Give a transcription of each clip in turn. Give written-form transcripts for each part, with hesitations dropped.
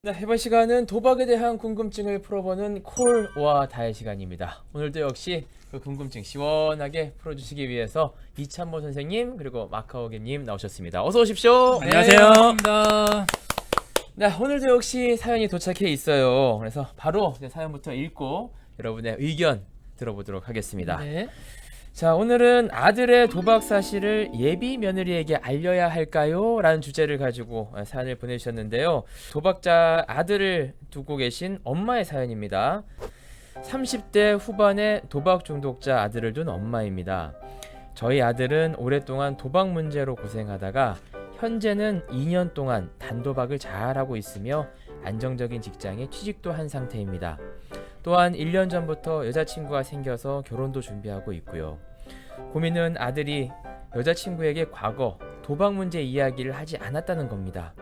네, 이번 시간은 도박에 대한 궁금증을 풀어보는 콜와 다의 시간입니다. 오늘도 역시 그 궁금증 시원하게 풀어주시기 위해서 이찬모 선생님 그리고 마카오기님 나오셨습니다. 어서 오십시오. 안녕하세요. 반갑습니다. 네, 오늘도 역시 사연이 도착해 있어요. 그래서 바로 이제 사연부터 읽고 여러분의 의견 들어보도록 하겠습니다. 네. 자, 오늘은 아들의 도박 사실을 예비 며느리에게 알려야 할까요? 라는 주제를 가지고 사연을 보내주셨는데요. 도박자 아들을 두고 계신 엄마의 사연입니다. 30대 후반의 도박 중독자 아들을 둔 엄마입니다. 저희 아들은 오랫동안 도박 문제로 고생하다가 현재는 2년 동안 단도박을 잘하고 있으며 안정적인 직장에 취직도 한 상태입니다. 또한 1년 전부터 여자친구가 생겨서 결혼도 준비하고 있고요. 고민은 아들이 여자친구에게 과거 도박 문제 이야기를 하지 않았다는 겁니다.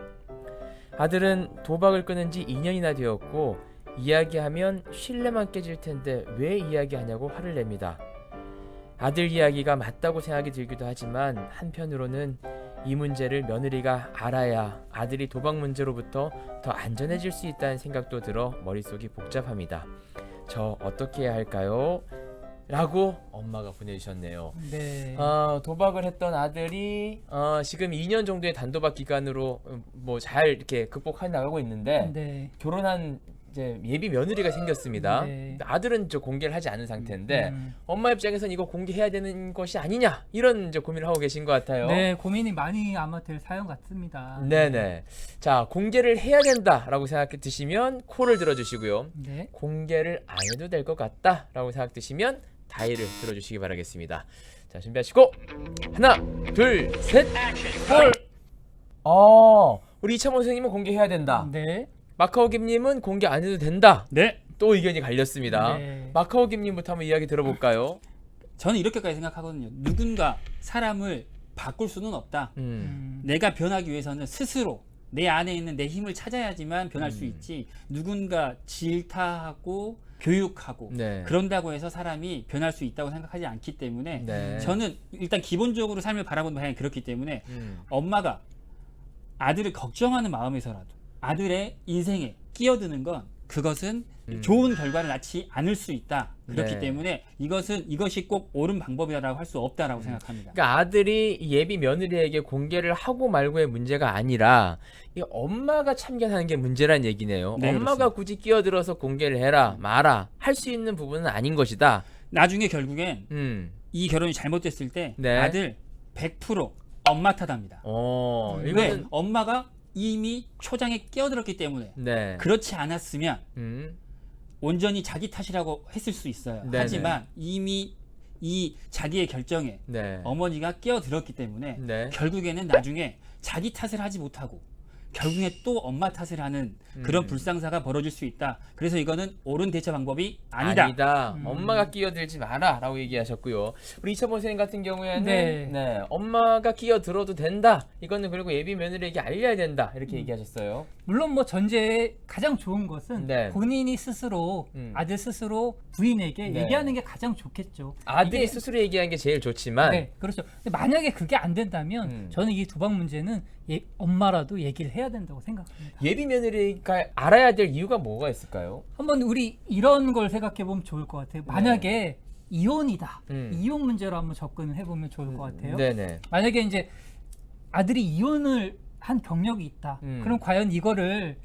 아들은 도박을 끊은 지 2년이나 되었고 이야기하면 신뢰만 깨질 텐데 왜 이야기하냐고 화를 냅니다. 아들 이야기가 맞다고 생각이 들기도 하지만 한편으로는 이 문제를 며느리가 알아야 아들이 도박 문제로부터 더 안전해질 수 있다는 생각도 들어 머릿속이 복잡합니다. 저 어떻게 해야 할까요? 라고 엄마가 보내주셨네요. 네. 도박을 했던 아들이 지금 2년 정도의 단도박 기간으로 뭐 잘 이렇게 극복해 나가고 있는데 네. 결혼한 이제 예비 며느리가 생겼습니다. 네. 아들은 저 공개를 하지 않은 상태인데 엄마 입장에서는 이거 공개해야 되는 것이 아니냐 이런 이제 고민을 하고 계신 것 같아요. 네, 고민이 많이 아마 될 사연 같습니다. 네네. 자, 공개를 해야 된다라고 생각해 드시면 콜을 들어주시고요. 네. 공개를 안 해도 될 것 같다라고 생각 드시면 다이를 들어주시기 바라겠습니다. 자, 준비하시고 하나, 둘, 셋, 콜. 우리 이창호 선생님은 공개해야 된다. 네. 마카오김님은 공개 안 해도 된다. 네, 또 의견이 갈렸습니다. 네. 마카오김님부터 한번 이야기 들어볼까요? 저는 이렇게까지 생각하거든요. 누군가 사람을 바꿀 수는 없다. 내가 변하기 위해서는 스스로 내 안에 있는 내 힘을 찾아야지만 변할 수 있지. 누군가 질타하고 교육하고 네. 그런다고 해서 사람이 변할 수 있다고 생각하지 않기 때문에 네. 저는 일단 기본적으로 삶을 바라보는 방향이 그렇기 때문에 엄마가 아들을 걱정하는 마음에서라도 아들의 인생에 끼어드는 건 그것은 좋은 결과를 낳지 않을 수 있다. 그렇기 네. 때문에 이것이 꼭 옳은 방법이라고 할 수 없다라고 생각합니다. 그러니까 아들이 예비 며느리에게 공개를 하고 말고의 문제가 아니라 이 엄마가 참견하는 게 문제란 얘기네요. 네, 엄마가 그렇습니다. 굳이 끼어들어서 공개를 해라 마라 할 수 있는 부분은 아닌 것이다. 나중에 결국엔 이 결혼이 잘못됐을 때 네. 아들 100% 엄마 탓합니다. 왜? 이거는 엄마가 이미 초장에 끼어들었기 때문에 네. 그렇지 않았으면 음. 온전히 자기 탓이라고 했을 수 있어요. 네네. 하지만 이미 이 자기의 결정에 네. 어머니가 끼어들었기 때문에 네. 결국에는 나중에 자기 탓을 하지 못하고 결국에 또 엄마 탓을 하는 그런 불상사가 벌어질 수 있다. 그래서 이거는 옳은 대처 방법이 아니다. 엄마가 끼어들지 마라라고 얘기하셨고요. 우리 이찬모 선생님 같은 경우에는 네. 엄마가 끼어들어도 된다. 이거는 그리고 예비 며느리에게 알려야 된다. 이렇게 얘기하셨어요. 물론 뭐 전제에 가장 좋은 것은 네. 본인이 스스로 아들 스스로 부인에게 네. 얘기하는 게 가장 좋겠죠. 아들이 이게- 스스로 얘기하는 게 제일 좋지만 네, 그렇죠. 근데 만약에 그게 안 된다면 저는 이 도박 문제는 엄마라도 얘기를 해야 된다고 생각합니다. 예비 며느리가 알아야 될 이유가 뭐가 있을까요? 한번 우리 이런 걸 생각해 보면 좋을 것 같아요. 만약에 이혼이다. 이혼 문제로 한번 접근을 해보면 좋을 것 같아요. 네네. 만약에 이제 아들이 이혼을 한 경력이 있다. 그럼 과연 이거를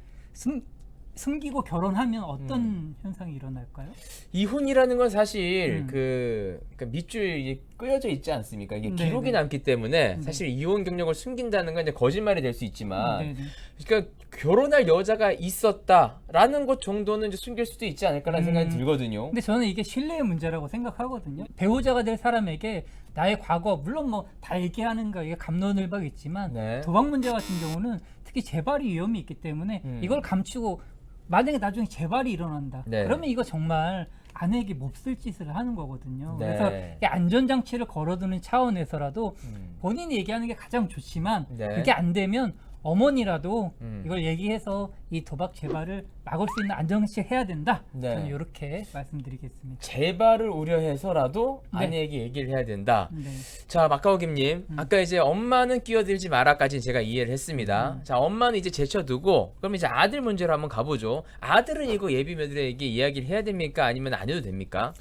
숨기고 결혼하면 어떤 현상이 일어날까요? 이혼이라는 건 사실 그러니까 밑줄이 끄여져 있지 않습니까? 이게 네, 기록이 네. 남기 때문에 사실 이혼 경력을 숨긴다는 건 이제 거짓말이 될 수 있지만 네, 네. 그러니까 결혼할 여자가 있었다라는 것 정도는 이제 숨길 수도 있지 않을까라는 생각이 들거든요. 근데 저는 이게 신뢰의 문제라고 생각하거든요. 배우자가 될 사람에게 나의 과거, 물론 뭐 다 얘기하는 거 이게 갑론을박이지만 네. 도박 문제 같은 경우는 특히 재발이 위험이 있기 때문에 이걸 감추고 만약에 나중에 재발이 일어난다. 네. 그러면 이거 정말 아내에게 몹쓸 짓을 하는 거거든요. 네. 그래서 이 안전장치를 걸어두는 차원에서라도 본인이 얘기하는 게 가장 좋지만 네. 그게 안 되면 어머니라도 이걸 얘기해서 이 도박 재발을 막을 수 있는 안정식 해야 된다. 네. 저는 이렇게 말씀드리겠습니다. 재발을 우려해서라도 네. 아내에게 얘기를 해야 된다. 네. 자, 마카오김님, 아까 이제 엄마는 끼어들지 마라까지 제가 이해를 했습니다. 자, 엄마는 이제 제쳐두고, 그럼 이제 아들 문제로 한번 가보죠. 아들은 이거 예비 며느리에게 이야기를 해야 됩니까? 아니면 안 해도 됩니까?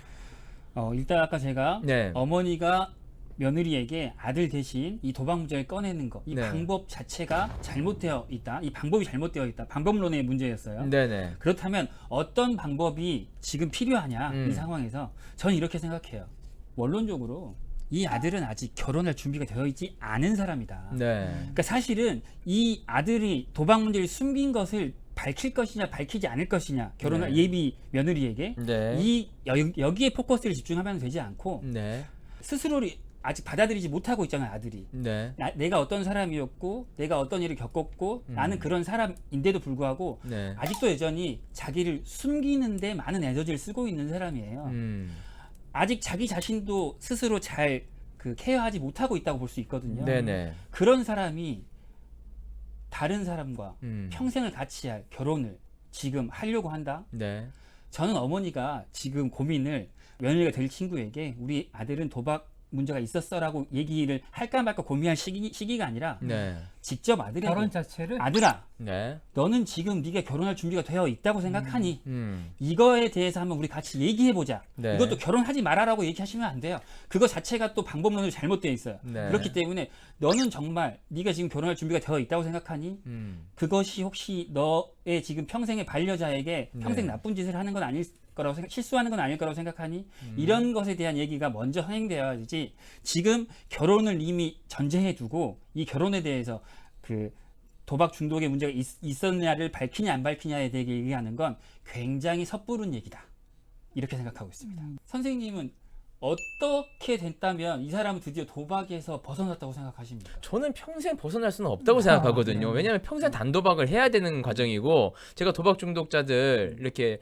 일단 아까 제가 네. 어머니가 며느리에게 아들 대신 이 도박 문제를 꺼내는 거, 이 네. 방법 자체가 잘못되어 있다. 이 방법이 잘못되어 있다. 방법론의 문제였어요. 네네. 그렇다면 어떤 방법이 지금 필요하냐 이 음. 상황에서 저는 이렇게 생각해요. 원론적으로 이 아들은 아직 결혼할 준비가 되어 있지 않은 사람이다. 네. 그러니까 사실은 이 아들이 도박 문제를 숨긴 것을 밝힐 것이냐 밝히지 않을 것이냐 결혼할 네. 예비 며느리에게 네. 여기에 포커스를 집중하면 되지 않고 네. 스스로를 아직 받아들이지 못하고 있잖아요, 아들이. 네. 내가 어떤 사람이었고 내가 어떤 일을 겪었고 나는 그런 사람인데도 불구하고 네. 아직도 여전히 자기를 숨기는데 많은 에너지를 쓰고 있는 사람이에요. 아직 자기 자신도 스스로 잘 케어하지 못하고 있다고 볼 수 있거든요. 네네. 그런 사람이 다른 사람과 음. 평생을 같이 할 결혼을 지금 하려고 한다? 네. 저는 어머니가 지금 고민을 며느리가 될 친구에게 우리 아들은 도박 문제가 있었어라고 얘기를 할까 말까 고민할 시기가 아니라 네. 직접 아들에게 결혼 자체를 아들아 네. 너는 지금 네가 결혼할 준비가 되어 있다고 생각하니 음. 이거에 대해서 한번 우리 같이 얘기해보자. 네. 이것도 결혼하지 말아라고 얘기하시면 안 돼요. 그거 자체가 또 방법론으로 잘못되어 있어요. 네. 그렇기 때문에 너는 정말 네가 지금 결혼할 준비가 되어 있다고 생각하니 그것이 혹시 너의 지금 평생의 반려자에게 평생 네. 나쁜 짓을 하는 건 아닐 거라고 실수하는 건 아닐 거라고 생각하니 이런 것에 대한 얘기가 먼저 선행되어야지 지금 결혼을 이미 전제해 두고 이 결혼에 대해서 도박 중독의 문제가 있었냐를 밝히냐 안 밝히냐에 대해 얘기하는 건 굉장히 섣부른 얘기다. 이렇게 생각하고 있습니다. 선생님은 어떻게 됐다면 이 사람은 드디어 도박에서 벗어났다고 생각하십니까? 저는 평생 벗어날 수는 없다고 생각하거든요. 왜냐하면 평생 단도박을 해야 되는 과정이고 제가 도박 중독자들 이렇게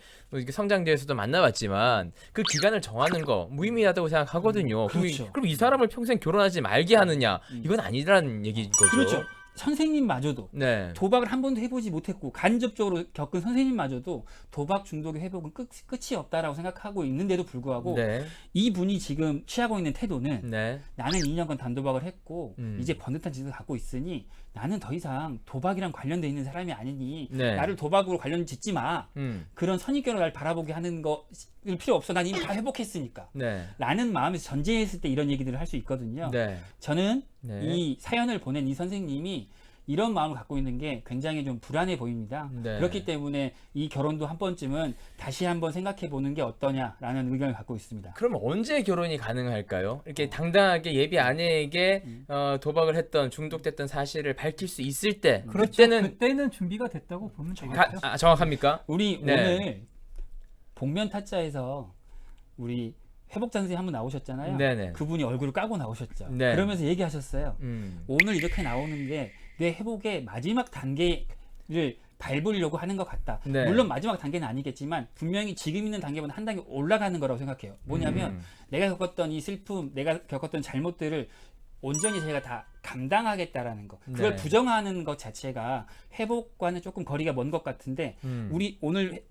성장대에서도 만나봤지만 그 기간을 정하는 거 무의미하다고 생각하거든요. 그렇죠. 그럼 이 사람을 평생 결혼하지 말게 하느냐 이건 아니라는 얘기인 거죠. 그렇죠. 선생님마저도 네. 도박을 한 번도 해보지 못했고 간접적으로 겪은 선생님마저도 도박 중독의 회복은 끝이 없다라고 생각하고 있는데도 불구하고 네. 이분이 지금 취하고 있는 태도는 네. 나는 2년간 단도박을 했고 이제 번듯한 짓을 갖고 있으니 나는 더 이상 도박이랑 관련돼 있는 사람이 아니니 네. 나를 도박으로 관련 짓지 마. 그런 선입견으로 날 바라보게 하는 거 필요 없어. 난 이미 다 회복했으니까. 네. 라는 마음에서 전제했을 때 이런 얘기들을 할 수 있거든요. 네. 저는 네. 이 사연을 보낸 이 선생님이 이런 마음을 갖고 있는 게 굉장히 좀 불안해 보입니다. 네. 그렇기 때문에 이 결혼도 한 번쯤은 다시 한번 생각해 보는 게 어떠냐라는 의견을 갖고 있습니다. 그럼 언제 결혼이 가능할까요? 이렇게 당당하게 예비 아내에게 도박을 했던 중독됐던 사실을 밝힐 수 있을 때 그렇죠. 그때는 준비가 됐다고 보면 되겠죠. 정확합니까? 우리 네. 오늘 복면 타짜에서 우리 회복자 선생님 한 분 나오셨잖아요. 네네. 그분이 얼굴을 까고 나오셨죠. 네. 그러면서 얘기하셨어요. 오늘 이렇게 나오는 게 내 회복의 마지막 단계를 밟으려고 하는 것 같다. 네. 물론 마지막 단계는 아니겠지만 분명히 지금 있는 단계보다 한 단계 올라가는 거라고 생각해요. 뭐냐면 내가 겪었던 이 슬픔, 내가 겪었던 잘못들을 온전히 제가 다 감당하겠다라는 거. 그걸 네. 부정하는 것 자체가 회복과는 조금 거리가 먼 것 같은데 우리 오늘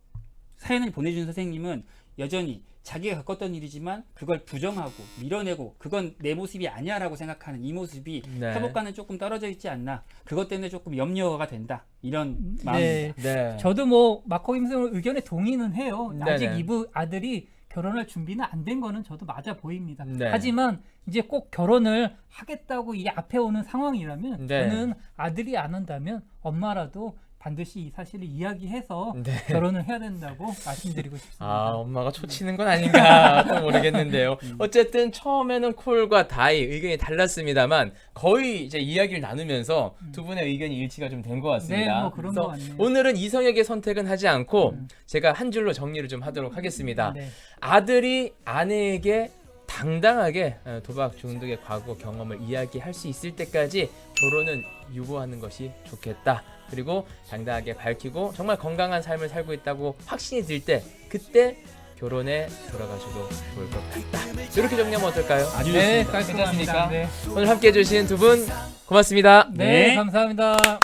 사연을 보내준 선생님은 여전히 자기가 겪었던 일이지만 그걸 부정하고 밀어내고 그건 내 모습이 아니야라고 생각하는 이 모습이 네. 회복과는 조금 떨어져 있지 않나. 그것 때문에 조금 염려가 된다. 이런 마음입니다. 네. 저도 뭐 마코임 선생님 의견에 동의는 해요. 네네. 아직 이분 아들이 결혼할 준비는 안 된 거는 저도 맞아 보입니다. 네. 하지만 이제 꼭 결혼을 하겠다고 이 앞에 오는 상황이라면 네. 저는 아들이 안 한다면 엄마라도 반드시 이 사실을 이야기해서 네. 결혼을 해야 된다고 말씀드리고 싶습니다. 아, 엄마가 초치는 건 아닌가 또 모르겠는데요. 어쨌든 처음에는 콜과 다이 의견이 달랐습니다만 거의 이제 이야기를 나누면서 두 분의 의견이 일치가 좀 된 것 같습니다. 네, 뭐 그런 그래서 것 같네요. 오늘은 이성에게 선택은 하지 않고 제가 한 줄로 정리를 좀 하도록 하겠습니다. 네. 아들이 아내에게 당당하게 도박 중독의 과거 경험을 이야기할 수 있을 때까지 결혼은 유보하는 것이 좋겠다. 그리고 당당하게 밝히고 정말 건강한 삶을 살고 있다고 확신이 들 때 그때 결혼에 돌아가셔도 좋을 것 같다. 이렇게 정리하면 어떨까요? 아주 네, 좋습니다. 깔끔합니다. 네. 오늘 함께해 주신 두 분 고맙습니다. 네, 네. 감사합니다.